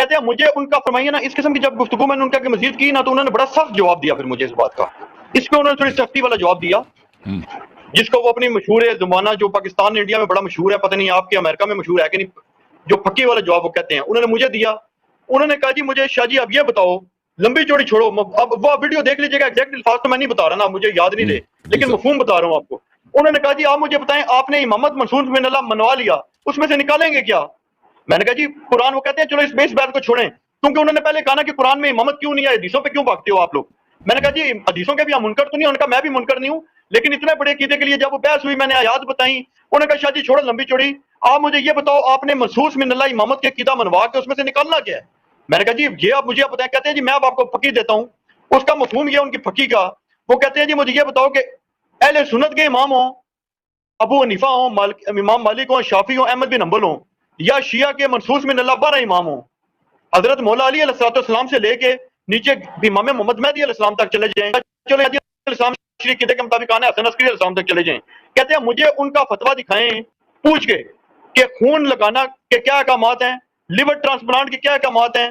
کہتے ہیں مجھے ان کا فرمائیے نا اس قسم کی جب گفتگو میں نے ان کا مزید کی نا تو انہوں نے بڑا سخت جواب دیا پھر مجھے اس بات کا، اس پہ انہوں نے تھوڑی سختی والا جواب دیا جس کو وہ اپنی مشہور ہے زمانہ جو پاکستان انڈیا میں بڑا مشہور ہے، پتہ نہیں آپ کے امریکہ میں مشہور ہے کہ نہیں، جو پکی والا جواب وہ کہتے ہیں، انہوں نے مجھے دیا. انہوں نے کہا جی مجھے شاہ جی اب یہ بتاؤ، لمبی چوڑی چھوڑو، اب وہ ویڈیو دیکھ لیجیے گا، ایگزیکٹ الفاظ تو میں نہیں بتا رہا نا، مجھے یاد نہیں رہے لیکن مفہوم بتا رہا ہوں آپ کو. انہوں نے کہا جی آپ مجھے بتائیں آپ نے امامت منصور بن اللہ منوا لیا، اس میں سے نکالیں گے کیا؟ میں نے کہا جی قرآن، وہ کہتے ہیں چلو اس بات کو چھوڑیں، کیونکہ انہوں نے پہلے کہا نا کہ قرآن میں امامت کیوں نہیں ہے، حدیثوں پہ کیوں بھاگتے ہو آپ لوگ. میں نے کہا جی حدیثوں کے بھی ہم منکر تو نہیں، ان کا میں بھی منکر نہیں ہوں، لیکن اتنے بڑے عقیدے کے لیے جب وہ بحث ہوئی میں نے آیات بتائیں، انہوں نے کہا شاہ جی چھوڑو لمبی چوڑی، آپ مجھے یہ بتاؤ آپ نے منصوص من اللہ امامت کے عقیدہ منوا کے اس میں سے نکالنا کیا ہے؟ میں نے کہا جی یہ آپ مجھے بتائیں. کہتے ہیں جی میں اب آپ کو پکی دیتا ہوں، اس کا مفہوم یہ ان کی پکی کا، وہ کہتے ہیں جی مجھے یہ بتاؤ کہ اہل سنت کے امام ہوں، ابو حنیفہ ہوں، امام مالک ہوں، شافعی ہوں، احمد بن حنبل ہوں، یا شیعہ کے منصوص من اللہ 12 امام ہوں، حضرت مولا علی علیہ السلام سے لے کے نیچے امام محمد مہدی علیہ السلام تک چلے جائیں، چلے علیہ السلام شریف قطعے کے مطابق آنا حسن عسکری علیہ السلام تک چلے جائیں. کہتے ہیں مجھے ان کا فتویٰ دکھائیں پوچھ کے کہ خون لگانا کے کیا احکامات ہیں، لیور ٹرانسپلانٹ کے کیا احکامات ہیں،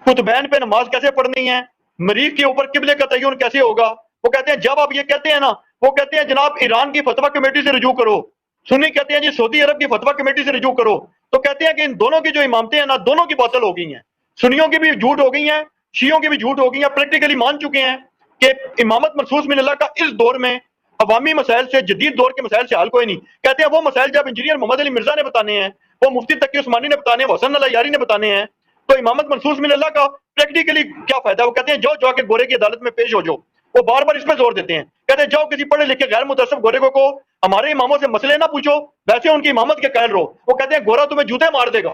خطبین پہ نماز کیسے پڑھنی ہے، مریض کے اوپر قبلے کا تعین کیسے ہوگا. وہ کہتے ہیں جب آپ یہ کہتے ہیں نا، وہ کہتے ہیں جناب ایران کی فتویٰ کمیٹی سے رجوع کرو، سنی کہتے ہیں جی سعودی عرب کی فتویٰ کمیٹی سے رجوع کرو. تو کہتے ہیں کہ ان دونوں کی جو امامتیں ہیں نا دونوں کی باطل ہو گئی ہیں، سنیوں کی بھی جھوٹ ہو گئی ہیں، شیعوں کی بھی جھوٹ ہو گئی ہیں، پریکٹیکلی مان چکے ہیں کہ امامت منصوص من اللہ کا اس دور میں عوامی مسائل سے، جدید دور کے مسائل سے حل کوئی نہیں. کہتے ہیں وہ مسائل جب انجینئر محمد علی مرزا نے بتانے ہیں، وہ مفتی تقی عثمانی نے بتانے ہیں، حسن اللہ یاری نے بتانے ہیں، تو امامت منصوص من اللہ کا پریکٹیکلی کیا فائدہ؟ وہ کہتے ہیں جاؤ جا کے گورے کی عدالت میں پیش ہو جاؤ. وہ بار بار اس پہ زور دیتے ہیں، کہتے ہیں جاؤ کسی پڑھے لکھے غیر متعصب گورے کو ہمارے اماموں سے مسئلے نہ پوچھو، ویسے ان کی امامت کے قائل رہو. وہ کہتے ہیں گورا تمہیں جوتے مار دے گا.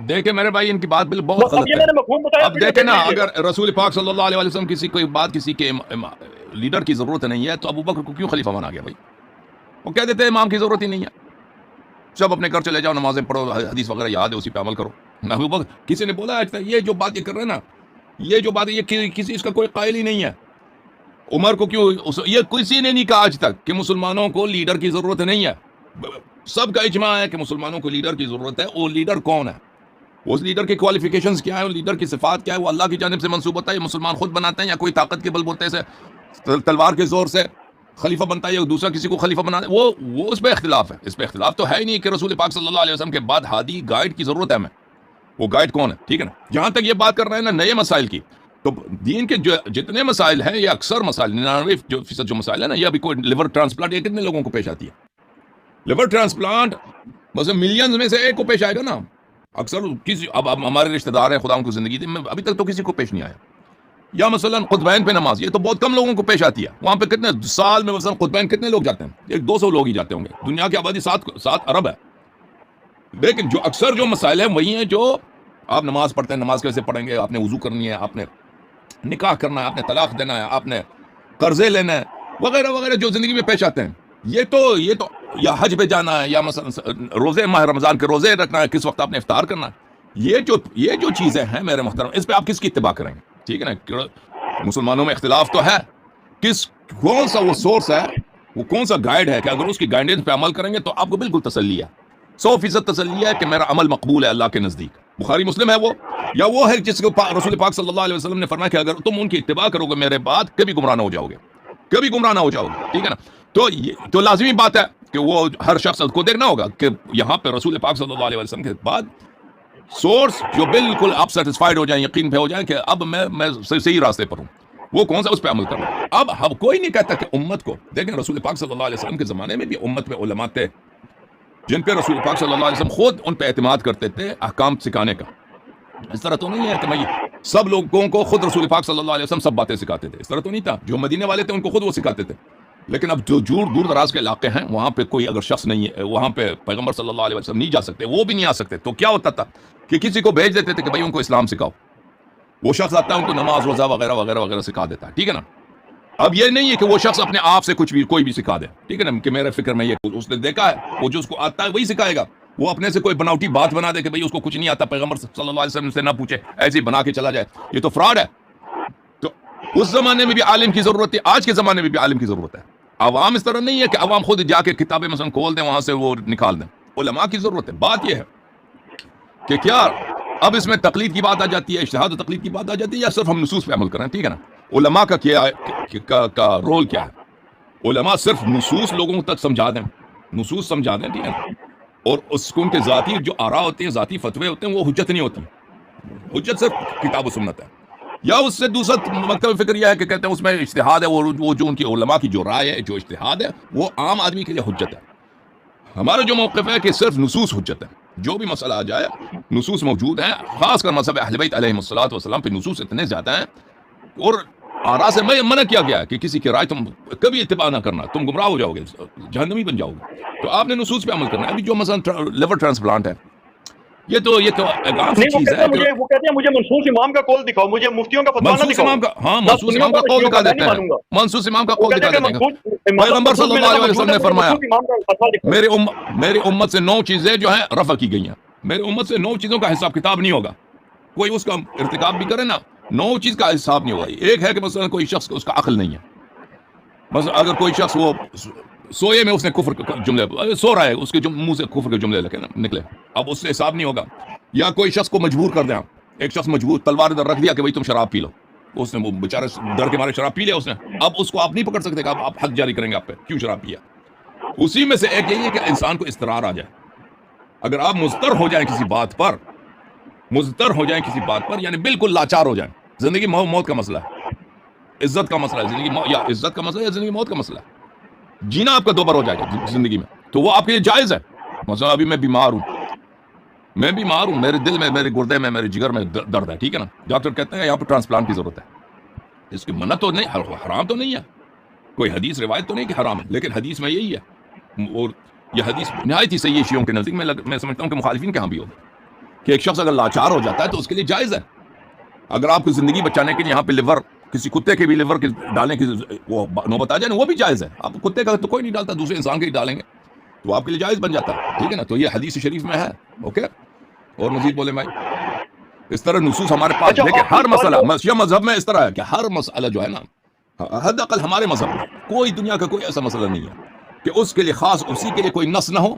دیکھیں میرے بھائی ان کی بات بہت غلط ہے. اب دیکھیں نا، اگر رسول پاک صلی اللہ علیہ وسلم کسی کوئی بات کسی کے لیڈر کی ضرورت نہیں ہے تو ابو بکر کو کیوں خلیفہ بنا گیا بھائی؟ وہ کہہ دیتے ہیں امام کی ضرورت ہی نہیں ہے، سب اپنے گھر چلے جاؤ، نمازیں پڑھو، حدیث وغیرہ یاد ہے اسی پہ عمل کرو. ابو بکر، کسی نے بولا آج تک یہ جو بات یہ کر رہے ہیں نا، یہ جو بات ہے یہ کسی اس کا کوئی قائل ہی نہیں ہے. عمر کو کیوں یہ کسی نے نہیں کہا آج تک کہ مسلمانوں کو لیڈر کی ضرورت نہیں ہے. سب کا اجماع ہے کہ مسلمانوں کو لیڈر کی ضرورت ہے. وہ لیڈر کون ہے، اس لیڈر کی کوالیفیکیشنز کیا ہے، وہ لیڈر کی صفات کیا ہے، وہ اللہ کی جانب سے منسوب ہوتا ہے، یہ مسلمان خود بناتے ہیں یا کوئی طاقت کے بل بوتے سے تلوار کے زور سے خلیفہ بنتا ہے یا دوسرا کسی کو خلیفہ بناتا ہے. وہ اس پہ اختلاف ہے. اس پہ اختلاف تو ہے ہی نہیں کہ رسول پاک صلی اللہ علیہ وسلم کے بعد ہادی گائیڈ کی ضرورت ہے ہمیں. وہ گائیڈ کون ہے؟ ٹھیک ہے نا. جہاں تک یہ بات کر رہے ہیں نا نئے مسائل کی، تو دین کے جتنے مسائل ہیں، یہ اکثر مسائل 99% جو مسائل ہیں نا، یہ ابھی کوئی لیور ٹرانسپلانٹ یہ کتنے لوگوں کو پیش آتی ہے؟ لیور ٹرانسپلانٹ بس ملینز میں سے ایک کو پیش آئے گا نا. اکثر کسی اب ہمارے رشتہ دار ہیں، خدا ان کو زندگی دے، ابھی تک تو کسی کو پیش نہیں آیا. یا مثلا خطبین پہ نماز، یہ تو بہت کم لوگوں کو پیش آتی ہے. وہاں پہ کتنے سال میں مثلا خطبین کتنے لوگ جاتے ہیں؟ 100-200 لوگ ہی جاتے ہوں گے. دنیا کی آبادی 7 ارب ہے. لیکن جو اکثر جو مسائل ہیں وہی ہیں جو آپ نماز پڑھتے ہیں، نماز کیسے پڑھیں گے، آپ نے وضو کرنی ہے، آپ نے نکاح کرنا ہے، آپ نے طلاق دینا ہے، آپ نے قرضے لینا ہے، وغیرہ وغیرہ جو زندگی میں پیش آتے ہیں. یہ تو یا حج پہ جانا ہے، یا مثلا روزے ماہ رمضان کے روزے رکھنا ہے، کس وقت آپ نے افطار کرنا ہے. یہ جو چیزیں ہیں میرے محترم، اس پہ آپ کس کی اتباع کریں گے؟ ٹھیک ہے نا. مسلمانوں میں اختلاف تو ہے، کون سا وہ سورس ہے، وہ کون سا گائیڈ ہے کہ اگر اس کی گائیڈنس پہ عمل کریں گے تو آپ کو بالکل تسلی ہے، 100% تسلی ہے کہ میرا عمل مقبول ہے اللہ کے نزدیک. بخاری مسلم ہے وہ، یا وہ ہے جس کو رسول پاک صلی اللہ علیہ وسلم نے فرمایا کہ اگر تم ان کی اتباع کرو گے میرے بعد کبھی گمراہ نہ ہو جاؤ گے، کبھی گمراہ نہ ہو جاؤ گے. ٹھیک ہے نا. تو لازمی بات ہے کہ وہ ہر شخص کو دیکھنا ہوگا کہ یہاں پہ رسول پاک صلی اللہ علیہ وسلم کے بعد سورس جو بالکل آپ سیٹسفائیڈ ہو جائیں، یقین پہ ہو جائیں کہ اب میں صحیح راستے پر ہوں، وہ کون سا، اس پہ عمل کروں. اب کوئی نہیں کہتا کہ امت کو دیکھیں، رسول پاک صلی اللہ علیہ وسلم کے زمانے میں بھی امت میں علماء تھے جن پہ رسول پاک صلی اللہ علیہ وسلم خود ان پہ اعتماد کرتے تھے احکام سکھانے کا. اس طرح تو نہیں ہے کہ میں سب لوگوں کو خود رسول پاک صلی اللہ علیہ وسلم سب باتیں سکھاتے تھے. اس طرح تو نہیں تھا. جو مدینے والے تھے ان کو خود وہ سکھاتے تھے. لیکن اب جو دور دراز کے علاقے ہیں وہاں پہ کوئی اگر شخص نہیں ہے، وہاں پہ پیغمبر صلی اللہ علیہ وسلم نہیں جا سکتے، وہ بھی نہیں آ سکتے، تو کیا ہوتا تھا کہ کسی کو بھیج دیتے تھے کہ بھائی ان کو اسلام سکھاؤ. وہ شخص آتا ہے ان کو نماز روزہ وغیرہ وغیرہ وغیرہ سکھا دیتا ہے. ٹھیک ہے نا. اب یہ نہیں ہے کہ وہ شخص اپنے آپ سے کوئی بھی سکھا دے. ٹھیک ہے نا، کہ میرے فکر میں یہ اس نے دیکھا ہے، وہ جو اس کو آتا ہے وہی سکھائے گا. وہ اپنے سے کوئی بناوٹی بات بنا دے کہ بھائی اس کو کچھ نہیں آتا، پیغمبر صلی اللہ علیہ وسلم سے نہ پوچھے، ایسے ہی بنا کے چلا جائے، یہ تو فراڈ ہے. تو اس زمانے میں بھی عالم کی ضرورت ہے، آج کے زمانے میں بھی عالم کی ضرورت ہے. عوام اس طرح نہیں ہے کہ عوام خود جا کے کتابیں مثلا کھول دیں، وہاں سے وہ نکال دیں. علماء کی ضرورت ہے. بات یہ ہے کہ کیا اب اس میں تقلید کی بات آ جاتی ہے، اجتہاد و تقلید کی بات آ جاتی ہے، یا صرف ہم نصوص پہ عمل کر رہے ہیں؟ ٹھیک ہے نا. علماء کا کیا کا رول کیا ہے؟ علماء صرف نصوص لوگوں تک سمجھا دیں، نصوص سمجھا دیں، ٹھیک ہے نا. اور اس کو ان کے ذاتی جو آراء ہوتے ہیں، ذاتی فتوے ہوتے ہیں، وہ حجت نہیں ہوتی. حجت صرف کتاب و سنت ہے. یا اس سے دوسرا مکتب فکر یہ ہے کہ کہتے ہیں اس میں اجتہاد ہے، وہ جو ان کی علماء کی جو رائے ہے، جو اجتہاد ہے، وہ عام آدمی کے لیے حجت ہے. ہمارا جو موقف ہے کہ صرف نصوص حجت ہے. جو بھی مسئلہ آ جائے نصوص موجود ہیں، خاص کر مذہب اہل بیت علیہم الصلوۃ والسلام پہ نصوص اتنے زیادہ ہیں. اور آراء سے منع کیا گیا ہے کہ کسی کی رائے تم کبھی اتباع نہ کرنا، تم گمراہ ہو جاؤ گے، جہنمی بن جاؤ گے. تو آپ نے نصوص پہ عمل کرنا ہے. ابھی جو مثلا لیور ٹرانسپلانٹ ہے، یہ تو ایک عام سی نہیں، چیز ہے. وہ کہتے ہیں مجھے منصوص امام کا قول دکھاؤ، مجھے مفتیوں کا فتویٰ نہ منصوص دکھاؤ. امام کا، ہاں منصوص امام کا قول دکھا دیتے ہیں. منصوص امام کا قول دکھا دیتے ہیں. پیغمبر صلی اللہ علیہ وسلم نے فرمایا میری امت سے 9 چیزیں جو ہیں رفع کی گئی ہیں. میری امت سے 9 چیزوں کا حساب کتاب نہیں ہوگا. کوئی اس کا ارتکاب بھی کرے نا، 9 چیز کا حساب نہیں ہوگا. ایک ہے کہ مثلا کوئی شخص اس کا عقل نہیں ہے. مثلا اگر کوئی شخص وہ سوئے میں اس نے کفر کے جملے، سو رہا ہے، اس کے منہ سے کفر کے جملے نکلے، اب اس سے حساب نہیں ہوگا. یا کوئی شخص کو مجبور کر دیں، ایک شخص مجبور تلوار ادھر رکھ دیا کہ بھائی تم شراب پی لو، اس نے وہ بیچارے ڈر کے مارے شراب پی لیا اس نے. اب اس کو آپ نہیں پکڑ سکتے کہ آپ حد جاری کریں گے آپ پہ کیوں شراب پیا. اسی میں سے ایک یہی ہے کہ انسان کو اضطرار آ جائے. اگر آپ مضطر ہو جائیں کسی بات پر، یعنی بالکل لاچار ہو جائیں، زندگی موت کا مسئلہ ہے، عزت کا مسئلہ ہے، زندگی یا عزت کا مسئلہ ہے یا زندگی موت کا مسئلہ ہے. جینا آپ کا دوبارہ ہو جائے گا زندگی میں، تو وہ آپ کے لیے جائز ہے. مثلا ابھی میں بیمار ہوں، میرے دل میں، میرے گردے میں، میرے جگر میں درد ہے، ٹھیک ہے نا. ڈاکٹر کہتے ہیں یہاں پہ ٹرانسپلانٹ کی ضرورت ہے. اس کی منع تو نہیں، حرام تو نہیں ہے، کوئی حدیث روایت تو نہیں کہ حرام ہے، لیکن حدیث میں یہی ہے. اور یہ حدیث نہایت ہی صحیح ہے شیعوں کے نزدیک. میں سمجھتا ہوں کہ مخالفین کے ہاں بھی ہوگا کہ ایک شخص اگر لاچار ہو جاتا ہے تو اس کے لیے جائز ہے. اگر آپ کو زندگی بچانے کے لیے یہاں پہ لیور، کسی کتے کے بھی لیور کے ڈالنے کی وہ نوبت آ جائے نا، وہ بھی جائز ہے. آپ کتے کا تو کوئی نہیں ڈالتا، دوسرے انسان کے ہی ڈالیں گے تو آپ کے لیے جائز بن جاتا ہے، ٹھیک ہے نا. تو یہ حدیث شریف میں ہے. اوکے، اور مزید بولیں بھائی. اس طرح نصوص ہمارے پاس، لیکن ہر مسئلہ شیعہ مذہب میں اس طرح ہے کہ ہر مسئلہ جو ہے نا، حد اقل ہمارے مذہب میں کوئی دنیا کا کوئی ایسا مسئلہ نہیں ہے کہ اس کے لیے خاص اسی کے لیے کوئی نص نہ ہو.